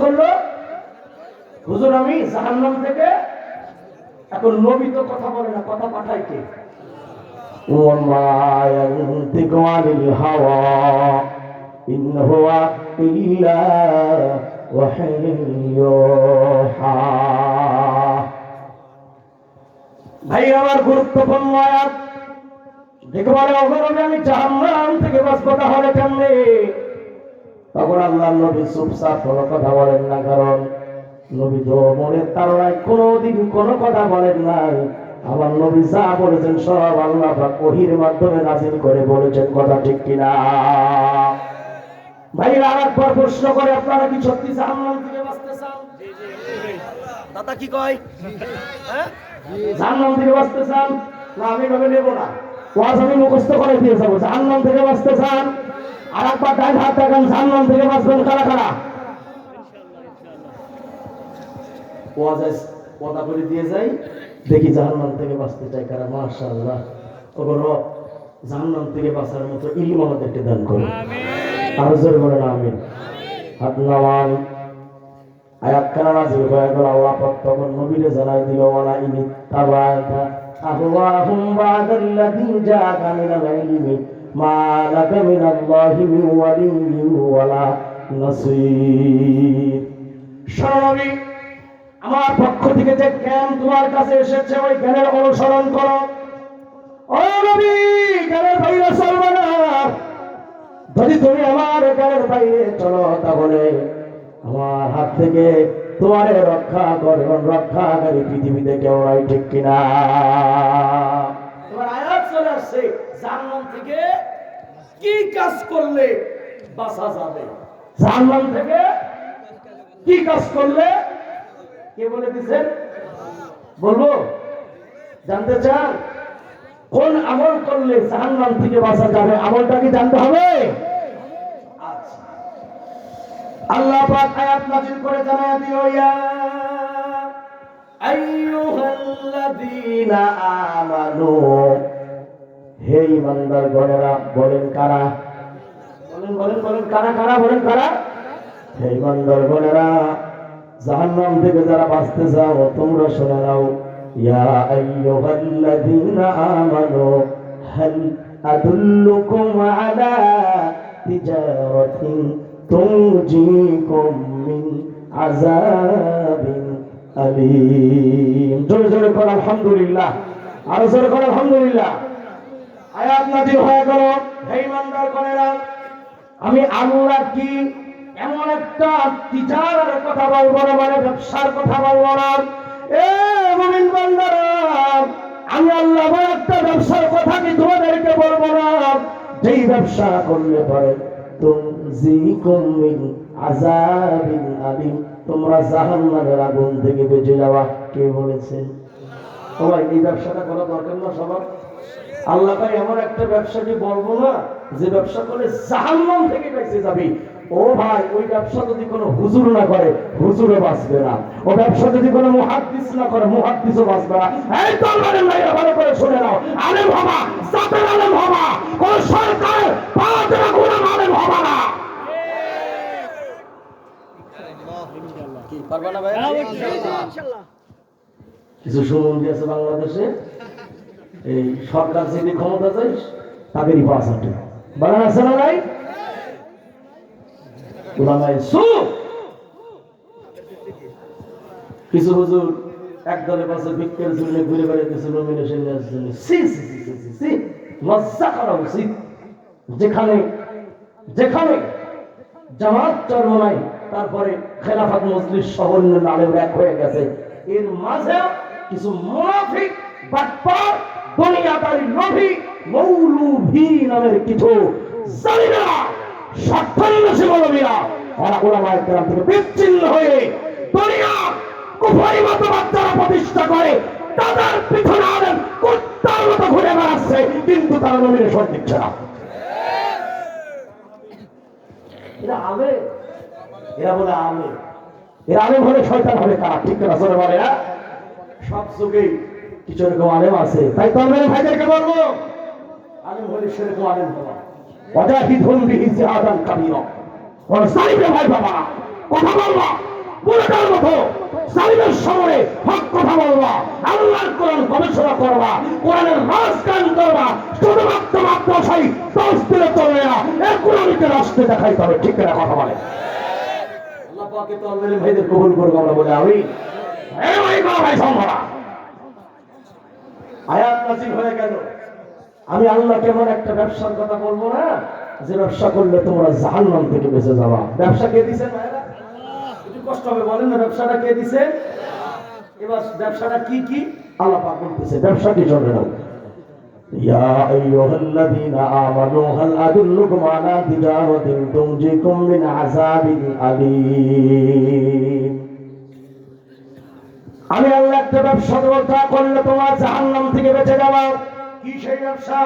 বললো হুজুর আমি জাহান্নাম থেকে, এখন নবী তো কথা বলে না, কথা পাঠায় কে? ওমা ইয়ানতিকু আনিল হাওয়া ইন হুয়া ইল্লা ওয়াহয়ুহা। ভাই আমার গুরুত্বপূর্ণ আয়াত দেখে বলে অগরবে আমি জাহান্নাম থেকে বাঁচবো, তাহলে কেমনে? তখন আল্লাহ নবী চুপচাপ কোনো কথা বলেন না, কারণ নবী তো মনের তাড়নায় কোনোদিন কোনো কথা বলেন নাই। আমার নবী যা বলেছেন সব আল্লাহ পাক ওহীর মাধ্যমে নাযিল করে বলেছেন, কথা ঠিক কিনা? ভাইরা আরেকবার প্রশ্ন করে, আপনারা কি সত্যি জাহান্নাম থেকে বাঁচতে চান? দাদা কি কয়? হ্যাঁ, জাহান্নাম থেকে বাঁচতে চান? না আমি ভাবে নেব না, ওয়াজ আমি মুখস্থ করে দিয়ে যাবো। জাহান্নাম থেকে বাঁচতে চান? আর একবার ডান হাত দেখান, জাহান্নাম থেকে বাঁচবেন কারা কারা? ওয়াজ কথা করে দিয়ে যাই, দেখি জাহান্নাম থেকে বাঁচতে চাই কারা। মাশাআল্লাহ, ওগো রব জাহান্নাম থেকে বাঁচার মতো ইলম আমাদেরকে দান করুন। আরো জোরে বলেন আমিন। হাত নামান। আয়াত কানা নাযিল হয়ে গেল, আল্লাহ পাক তখন নবীকে জানাই দিল, ওয়ালা ইনি তাবাতা আহওয়াহুম বাদাল্লাযী জাআকা মিনাল ইলমি মা লাকা মিনাল্লাহি মিন ওয়ালিয়্যিন ওয়ালা নাসীর। শোনো, আমার পক্ষ থেকে যে জ্ঞান তোমার কাছে এসেছে ওই জ্ঞানের অনুসরণ করো। ও নবী, জ্ঞানের বাইরে চলবে না। যদি তুমি আমার জ্ঞানের বাইরে চলো, তাহলে আমার হাত থেকে তোমার রক্ষা করবেন রক্ষাকারী পৃথিবীতে কেউ নাই, ঠিক কিনা? তোমার আয়াত চলে আসছে, জাহান্নাম থেকে কি কাজ করলে বাঁচা যাবে। জাহান্নাম থেকে কি কাজ করলে কে বলে দিচ্ছেন? বলবো? জানতে চান কোন আমল করলে জাহান্নাম থেকে বাঁচা যাবে? আমলটা কি জানতে হবে? আচ্ছা, আল্লাহ পাক আয়াত নাযিল করে জানায় দিল, ইয়া আইয়ুহাল্লাযীনা আমানু, হে ঈমানদারগণেরা। বলেন কারা? বলেন বলেন বলেন, কারা কারা? বলেন কারা? হে ঈমানদারগণেরা, জাহান্নাম থেকে যারা বাঁচতে চাও তোমরা শুনে নাও। ইয়া আইয়ুহাল্লাযীনা আমানু হাল আদুল্লুকুম আলা তিজারাতিন তুনজিকুম মিন আযাবিন আলীম। জোরে জোরে কর আলহামদুলিল্লাহ, আরো জোরে কর আলহামদুলিল্লাহ। আয়াত নাযিল হয়ে গেল, হে ঈমানদারগণেরা, আমি আল্লাহ কি এমন একটা তিজারার কথা বলবো না, মানে ব্যবসার কথা বলবো না। এ মুমিন বান্দারা, আমি আল্লাহ এমন একটা ব্যবসার কথা কি তোমাদেরকে বলবো না, যেই ব্যবসা করলে পরে তুনজিকুম মিন আযাবিন আলীম, তোমরা জাহান্নামের আগুন থেকে বেঁচে যাওয়া। কে বলেছে? সবাই এই ব্যবসাটা করা দরকার না সবার? আল্লাহ ভাই এমন একটা ব্যবসা কি বলবো না, যে ব্যবসা করে জাহান্নাম থেকে বেঁচে যাবি। ও ভাই, ওই ব্যবসা যদি কোনো হুজুর না করে, হুজুরও বাঁচবে না। ও ব্যবসা যদি কোনো মুহাদ্দিস না করে, মুহাদ্দিসও বাঁচবে না। এই তো আলেম ভাইরা, ভালো করে শুনে নাও, আলেম হবা, জাতের আলেম হবা, কোন সরকার পাওয়াতে গোলাম আলেম হবা না। কি পারবা না ভাই? ইনশাআল্লাহ। কিছু সুমন্দি আছে বাংলাদেশে, এই সরকার যদি ক্ষমতা চাই তাদেরই পাস আছে, বাগান আছে না নাই? কিছু হুজুর একদলে পাশে ভিক্ষের জন্য ঘুরে বেড়াইতেছে নমিনেশন নেওয়ার জন্য। লজ্জা করা উচিত। যেখানে যেখানে জামাত জন্ম নাই, তারপরে খেলাফত মজলিস সহ অন্যান্য আলেমরা এক হয়ে গেছে, এর মাঝে কিছু মুনাফিক বাটপার দুনিয়াদারি লোভী মৌলভী নামের কিছু জালিমেরা, স্বার্থান্বেষী মৌলভীরা, ওরা উলামায়ে কেরাম থেকে বিচ্ছিন্ন হয়ে দুনিয়া কুফরি মতবাদ যারা প্রতিষ্ঠা করে, তাদের পিছনে আলেম কুত্তার মতো ঘুরে বেড়াচ্ছে, কিন্তু তারা নমিনেশন দিচ্ছে না। এরা আলেম, এরা বলে আলেম, এরা আলেম হলে শয়তান হবে কারা? ঠিক না বলে বলে না? সব যুগেই কিছু এরকম আলেম আছে। তাই তো আমি ভাইদেরকে বলবো, আলেম হলে সেরকম আলেম হবা। অজাহিদ হুম বিহি জিহাদান কাবীরা। ওরা সাইবে ভাই বাবা কথা বলবা, মতো জালিমের সামনে হক কথা বলবা, আল্লাহর কোরআন গবেষণা করবা, কোরআনের রাজগান করবা, শুধুমাত্র মাদ্রাসায় 10 দিনে চলবে না, এই কোরআনকে রাষ্ট্রে দেখাইতে হবে। ঠিক না কথা বলে? আল্লাহ পাকে তো আলমের ভাইদের কবুল করুক, আমরা বলে আমিন। এই ভাই কোন ভাই সম্ভরা আয়াত নাযিল হয়ে গেল। আমি আল্লাহ কেমন একটা ব্যবসার কথা বলবো না, যে ব্যবসা করলে তোমরা জাহান্নাম থেকে বেঁচে যাবা। ব্যবসা কে দিয়েছেন ভাইরা? একটু কষ্ট হবে বলেন না, ব্যবসাটা কে দিয়েছেন? এবার ব্যবসাটা কি কি আল্লাহ পাক বলতেছে, ব্যবসা কি জন্য না। ইয়া আইয়ুহাল্লাযীনা আমানু হাল আদুল্লুকুম আলা তিজারাতিন তুনজিকুম মিন আযাবিন আলীম। আমি আল্লাহ একটা ব্যবসা দেব, তা করলে তোমার জাহান্নাম থেকে বেঁচে যাবা। কি সেই ব্যবসা?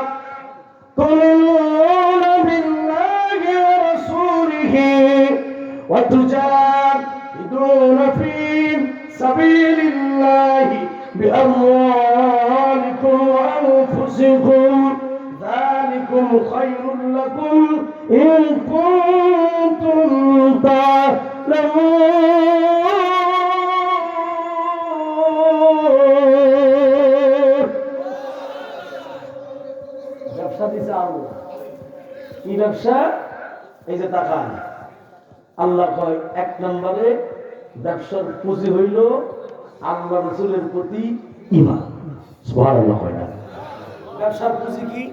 তুমিনুনা বিল্লাহি ওয়া রাসূলিহি ওয়া তুজাহিদুনা ফী সাবিলিল্লাহি বিআমওয়ালিকুম ওয়া আনফুসিকুম যালিকুম খায়রুল লাকুম ইন কুনতুম তা'লামুন। ব্যবসা দিছে আল্লাহ। কি ব্যবসা? এই যে তাকান, আল্লাহ কয় 1 নম্বরে ব্যবসার পুঁজি হইল আল্লাহ রাসূলের প্রতি ঈমান। সুবহানাল্লাহ। হয় না? ব্যবসার পুঁজি কি?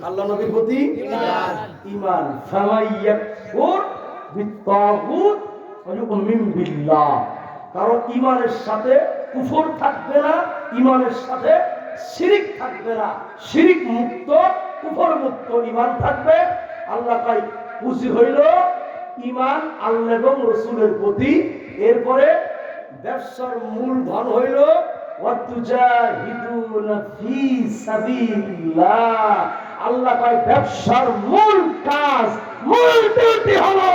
আল্লাহ নবীর প্রতি ঈমান। ফামাইয়াকুর বিত্তাগুত ওয়া ইউমিন বিল্লাহ। কারণ ঈমানের সাথে কুফর থাকবে না, ঈমানের সাথে শিরিক থাকবে না, শিরিক মুক্ত কুফর মুক্ত ঈমান থাকবে। আল্লাহ কয় পুঁজি হইল ঈমান আল্লাহ এবং রাসূলের প্রতি। এরপরে ব্যবসার মূলধন হইল ওয়াতুজাহিদুনা ফী সাবিলিল্লাহ। আল্লাহ কয় ব্যবসার মূল কাজ, মূল ডিউটি হলো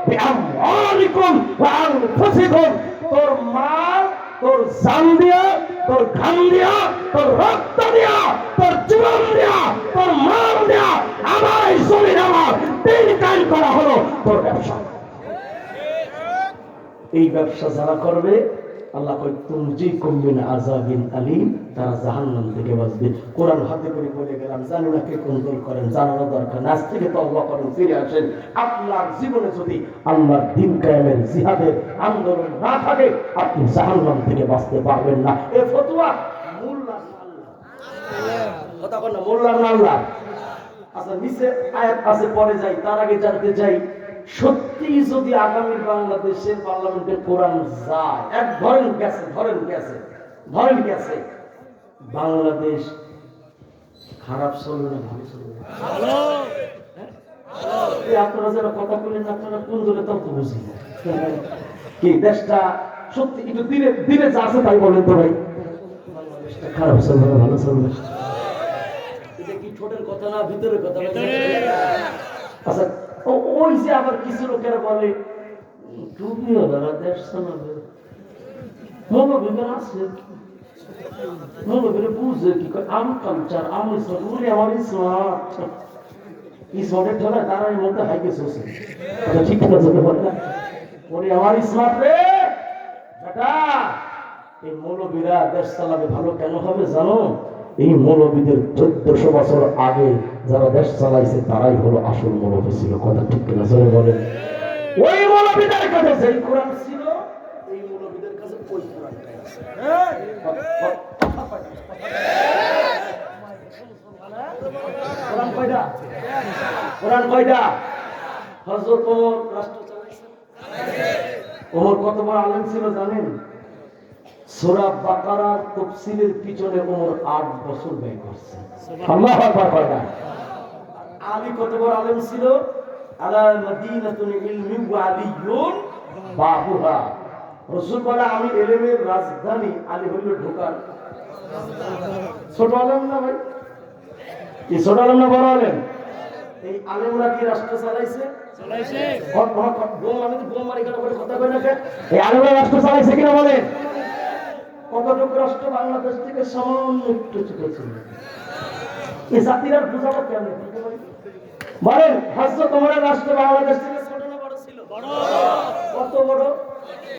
বিআমওয়ালিকুম ওয়া আনফুসিকুম। তোর মাল, তোর জান দিয়া, তোর ঘাম দিয়া, তোর রক্ত দিয়া, তোর জীবন দিয়া, তোর মাল দিয়া আমার জমিন আমার দিন কায়েম করা হলো তোর ব্যবসা। এই ব্যবসা যারা করবে আল্লাহ কয় তুনজিকুম মিন আযাবিন আলীম, তারা জাহান্নাম থেকে বাঁচবে। কোরআন হাতে করে বলে গেলাম, জানি না কে কন্ট্রোল করেন, জানানো দরকার না। আজ থেকে তওবা করেন, ফিরে আসেন। আপনার জীবনে যদি আল্লাহর দ্বীন কায়েমের জিহাদের আন্দোলন না থাকে, আপনি জাহান্নাম থেকে বাঁচতে পারবেন না। এই ফতোয়া মোল্লার না আল্লাহ। কথা বল না, মোল্লার না আল্লাহ। আচ্ছা, নিচে আয়াত আছে, পরে যাই। তার আগে জানতে চাই, সত্যি যদি আগামী বাংলাদেশের পার্লামেন্টে কোরআন যায়, ধরেন গেছে, বাংলাদেশ খারাপ চলবে না ভালো চলবে? আপনারা যারা কথা বলেন, আপনারা কোন দলে তত বুঝি কি দেশটা সত্যি একটু দিনে দিনে যা আছে তাই বলেন তো ভাই। বাংলাদেশটা খারাপ চলবে না ভালো চলবে? এটা কি ছোটের কথা না ভিতরের কথা? আচ্ছা, ওই যে আবার কিছু লোকেরা বলে টুপিও দ্বারা দেশ চালাবে, মনোবিজ্ঞান আছে, মনোবিজ্ঞান বুঝে কি করে আম কালচার, আম ইসলাম, বলে আমার স্মার্ট স্মার্টের ঠেলা তারা এর মধ্যে হাইকে চলছে। ঠিক আছে বলে না, বলে আমার স্মার্ট রে বেটা। এই মৌলবীরা দেশ চালাবে ভালো কেন হবে জানো? এই মৌলবীদের 1400 বছর আগে যারা দেশ চালাইছে তারাই হলো আসল মৌলবী ছিল। কথা ঠিক কিনা জোরে বলেন? ওই মৌলবীদের কাছে যেই কোরআন ছিল, এই মৌলবীদের কাছে ওই কোরআনটাই আছে। কোরআন কয়টা? কোরআন কয়টা? হযরত ওমর রাষ্ট্র চালাইছেন। ওমর কত বড় আলেম ছিল জানেন? সূরা বাকারার তাফসীরের পিছনে ওমর 8 বছর ব্যয় করছে। আল্লাহু আকবার কয়টা? আলী কত বড় আলেম ছিল? আলা মাদিনাতুল ইলমি ওয়া আলিয়ুন বাবুহা। রাসূল বলে আমি ইলমের রাজধানী, আলী হইল ঢোকার। ছোট আলেম না ভাই? কি ছোট আলেম না বড় আলেম? এই আলেমরা কি রাষ্ট্র চালাইছে? চালাইছে। বোম মারি করে কথা কই না কে? এই আলেমরা রাষ্ট্র চালাইছে কিনা বলেন? কতটুকু রাষ্ট্র বাংলাদেশ থেকে সামান্য একটু ছোট ছিল। এই জাতিরা বুঝাবো কেন বলেন? হযরত ওমরের রাষ্ট্র বাংলাদেশ থেকে ছোট না বড় ছিল? বড়। কত বড়?